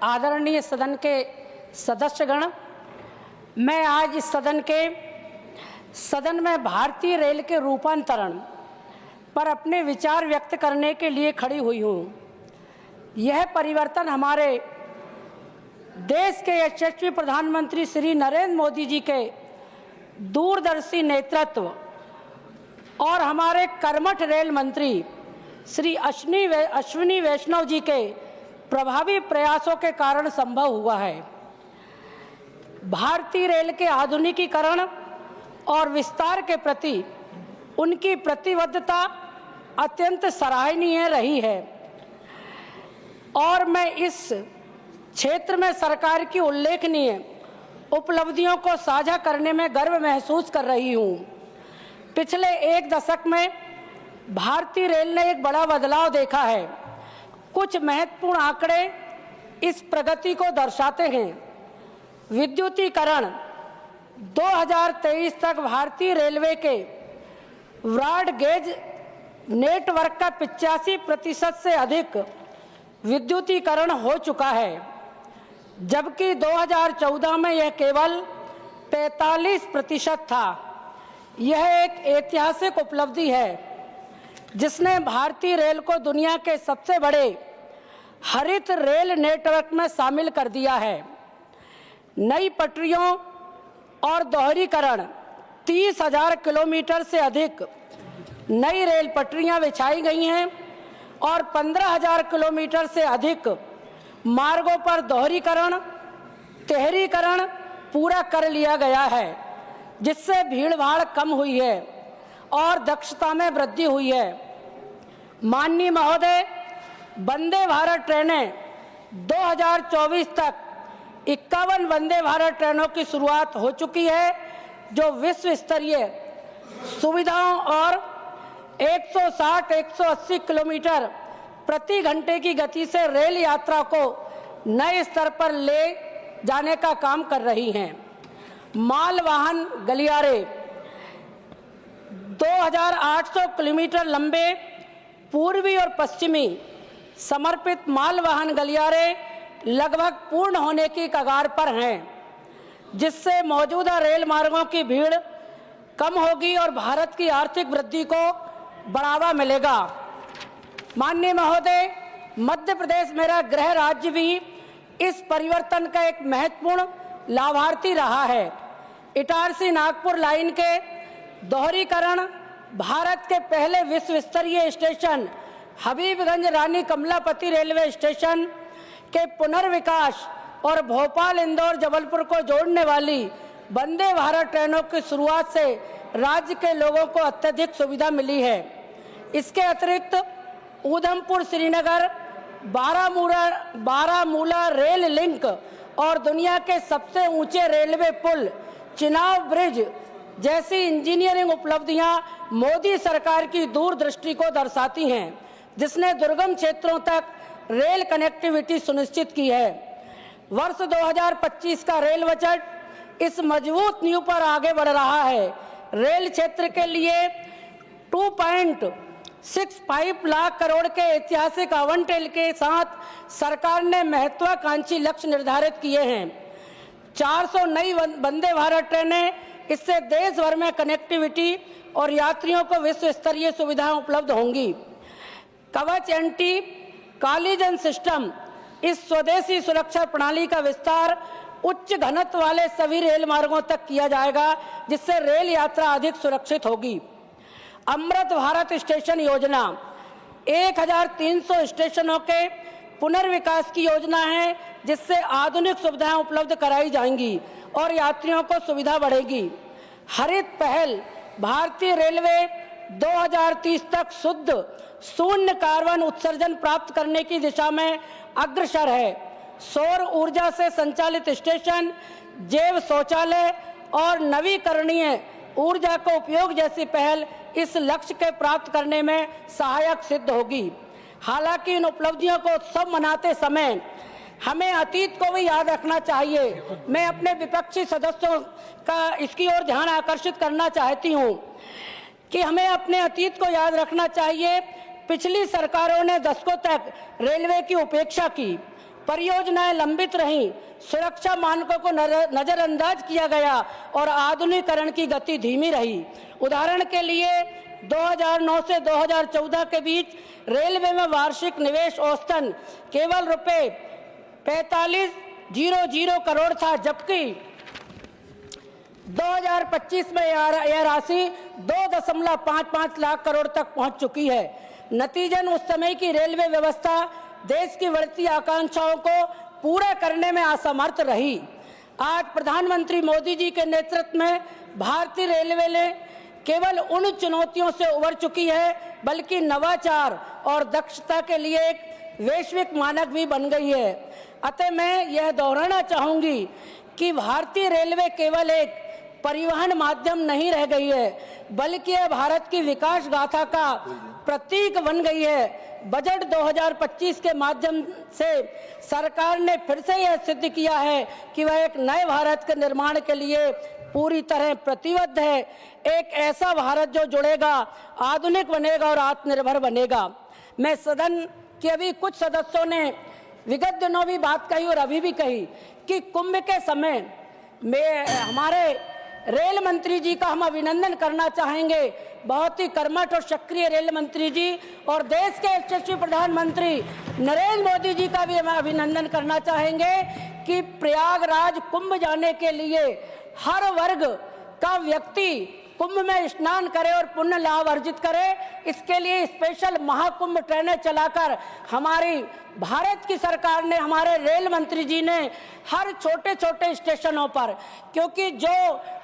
आदरणीय सदन के सदस्यगण, मैं आज इस सदन में भारतीय रेल के रूपांतरण पर अपने विचार व्यक्त करने के लिए खड़ी हुई हूँ। यह परिवर्तन हमारे देश के यशस्वी प्रधानमंत्री श्री नरेंद्र मोदी जी के दूरदर्शी नेतृत्व और हमारे कर्मठ रेल मंत्री श्री अश्विनी वैष्णव जी के प्रभावी प्रयासों के कारण संभव हुआ है। भारतीय रेल के आधुनिकीकरण और विस्तार के प्रति उनकी प्रतिबद्धता अत्यंत सराहनीय रही है और मैं इस क्षेत्र में सरकार की उल्लेखनीय उपलब्धियों को साझा करने में गर्व महसूस कर रही हूँ। पिछले एक दशक में भारतीय रेल ने एक बड़ा बदलाव देखा है। कुछ महत्वपूर्ण आंकड़े इस प्रगति को दर्शाते हैं। विद्युतीकरण 2023 तक भारतीय रेलवे के ब्रॉड गेज नेटवर्क का 85% से अधिक विद्युतीकरण हो चुका है, जबकि 2014 में यह केवल 45% था। यह एक ऐतिहासिक उपलब्धि है जिसने भारतीय रेल को दुनिया के सबसे बड़े हरित रेल नेटवर्क में शामिल कर दिया है। नई पटरियों और दोहरीकरण 30,000 किलोमीटर से अधिक नई रेल पटरियां बिछाई गई हैं और 15,000 किलोमीटर से अधिक मार्गों पर दोहरीकरण तिहरीकरण पूरा कर लिया गया है, जिससे भीड़भाड़ कम हुई है और दक्षता में वृद्धि हुई है। माननीय महोदय, वंदे भारत ट्रेनें 2024 तक 51 वंदे भारत ट्रेनों की शुरुआत हो चुकी है, जो विश्व स्तरीय सुविधाओं और 160-180 किलोमीटर प्रति घंटे की गति से रेल यात्रा को नए स्तर पर ले जाने का काम कर रही हैं। माल वाहन गलियारे 2800 किलोमीटर लंबे पूर्वी और पश्चिमी समर्पित माल वाहन गलियारे लगभग पूर्ण होने की कगार पर हैं, जिससे मौजूदा रेल मार्गों की भीड़ कम होगी और भारत की आर्थिक वृद्धि को बढ़ावा मिलेगा। माननीय महोदय, मध्य प्रदेश मेरा गृह राज्य भी इस परिवर्तन का एक महत्वपूर्ण लाभार्थी रहा है। इटारसी नागपुर लाइन के दोहरीकरण, भारत के पहले विश्व स्तरीय स्टेशन हबीबगंज रानी कमलापति रेलवे स्टेशन के पुनर्विकास और भोपाल इंदौर जबलपुर को जोड़ने वाली वंदे भारत ट्रेनों की शुरुआत से राज्य के लोगों को अत्यधिक सुविधा मिली है। इसके अतिरिक्त उधमपुर श्रीनगर बारामूला रेल लिंक और दुनिया के सबसे ऊंचे रेलवे पुल चिनाब ब्रिज जैसी इंजीनियरिंग उपलब्धियां मोदी सरकार की दूरदृष्टि को दर्शाती हैं, जिसने दुर्गम क्षेत्रों तक रेल कनेक्टिविटी सुनिश्चित की है। वर्ष 2025 का रेल बजट इस मजबूत नींव पर आगे बढ़ रहा है। रेल क्षेत्र के लिए 2.65 लाख करोड़ के ऐतिहासिक आवंटन के साथ सरकार ने महत्वाकांक्षी लक्ष्य निर्धारित किए हैं। 400 नई वंदे भारत ट्रेनें, इससे देश भर में कनेक्टिविटी और यात्रियों को विश्व स्तरीय सुविधाएं उपलब्ध होंगी। कवच एंटी कॉलिजन सिस्टम, इस स्वदेशी सुरक्षा प्रणाली का विस्तार उच्च घनत्व वाले सभी रेल मार्गों तक किया जाएगा, जिससे रेल यात्रा अधिक सुरक्षित होगी। अमृत भारत स्टेशन योजना 1300 स्टेशनों के पुनर्विकास की योजना है, जिससे आधुनिक सुविधाएं उपलब्ध कराई जाएंगी और यात्रियों को सुविधा बढ़ेगी। हरित पहल, भारतीय रेलवे 2030 तक शुद्ध शून्य कार्बन उत्सर्जन प्राप्त करने की दिशा में अग्रसर है। सौर ऊर्जा से संचालित स्टेशन, जैव शौचालय और नवीकरणीय ऊर्जा का उपयोग जैसी पहल इस लक्ष्य के प्राप्त करने में सहायक सिद्ध होगी। हालांकि इन उपलब्धियों को उत्सव मनाते समय हमें अतीत को भी याद रखना चाहिए। मैं अपने विपक्षी सदस्यों का इसकी ओर ध्यान आकर्षित करना चाहती हूँ कि हमें अपने अतीत को याद रखना चाहिए। पिछली सरकारों ने दशकों तक रेलवे की उपेक्षा की। परियोजनाएं लंबित रहीं, सुरक्षा मानकों को नजरअंदाज किया गया और आधुनिकीकरण की गति धीमी रही। उदाहरण के लिए 2009 से 2014 के बीच रेलवे में वार्षिक निवेश औसतन केवल रुपए 4500 करोड़ था, जबकि 2025 में यह राशि 2.55 लाख करोड़ तक पहुंच चुकी है। नतीजन उस समय की रेलवे व्यवस्था देश की बढ़ती आकांक्षाओं को पूरा करने में असमर्थ रही। आज प्रधानमंत्री मोदी जी के नेतृत्व में भारतीय रेलवे ने केवल उन चुनौतियों से उबर चुकी है, बल्कि नवाचार और दक्षता के लिए एक वैश्विक मानक भी बन गई है। अतः मैं यह दोहराना चाहूंगी कि भारतीय रेलवे केवल एक परिवहन माध्यम नहीं रह गई है, बल्कि यह भारत की विकास गाथा का प्रतीक बन गई है। बजट 2025 के माध्यम से सरकार ने फिर से यह सिद्ध किया है कि वह एक नए भारत के निर्माण के लिए पूरी तरह प्रतिबद्ध है। एक ऐसा भारत जो जुड़ेगा, आधुनिक बनेगा और आत्मनिर्भर बनेगा। मैं सदन के अभी कुछ सदस्यों ने विगत दिनों भी बात कही और अभी भी कही कि कुंभ के समय में हमारे रेल मंत्री जी का हम अभिनंदन करना चाहेंगे। बहुत ही कर्मठ और सक्रिय रेल मंत्री जी और देश के यशस्वी प्रधानमंत्री नरेंद्र मोदी जी का भी हम अभिनंदन करना चाहेंगे कि प्रयागराज कुंभ जाने के लिए हर वर्ग का व्यक्ति कुंभ में स्नान करे और पुण्य लाभ अर्जित करे। इसके लिए स्पेशल महाकुंभ ट्रेनें चलाकर हमारी भारत की सरकार ने, हमारे रेल मंत्री जी ने हर छोटे छोटे स्टेशनों पर, क्योंकि जो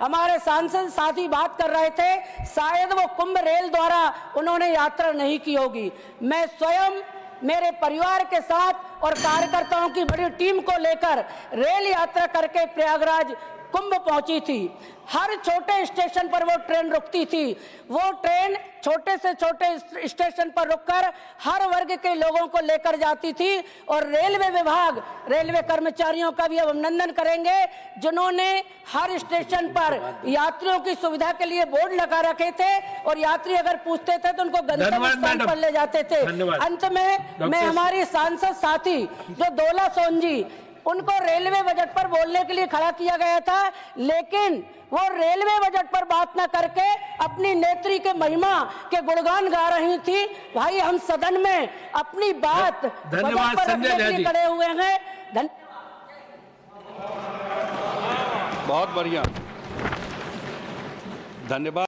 हमारे सांसद साथी बात कर रहे थे, शायद वो कुंभ रेल द्वारा उन्होंने यात्रा नहीं की होगी। मैं स्वयं मेरे परिवार के साथ और कार्यकर्ताओं की बड़ी टीम को लेकर रेल यात्रा करके प्रयागराज कुंभ पहुंची थी। हर छोटे स्टेशन पर वो ट्रेन रुकती थी। वो ट्रेन छोटे से छोटे स्टेशन पर रुककर हर वर्ग के लोगों को लेकर जाती थी। और रेलवे विभाग, रेलवे कर्मचारियों का भी अभिनंदन करेंगे, जिन्होंने हर स्टेशन पर यात्रियों की सुविधा के लिए बोर्ड लगा रखे थे और यात्री अगर पूछते थे तो उनको गंतव्य स्थान पर ले जाते थे। अंत में मैं हमारी सांसद साथी जो दोला सोन जी, उनको रेलवे बजट पर बोलने के लिए खड़ा किया गया था, लेकिन वो रेलवे बजट पर बात न करके अपनी नेत्री के महिमा के गुणगान गा रही थी। भाई, हम सदन में अपनी बात बजट पर रखने के लिए खड़े हुए हैं। बहुत बढ़िया, धन्यवाद।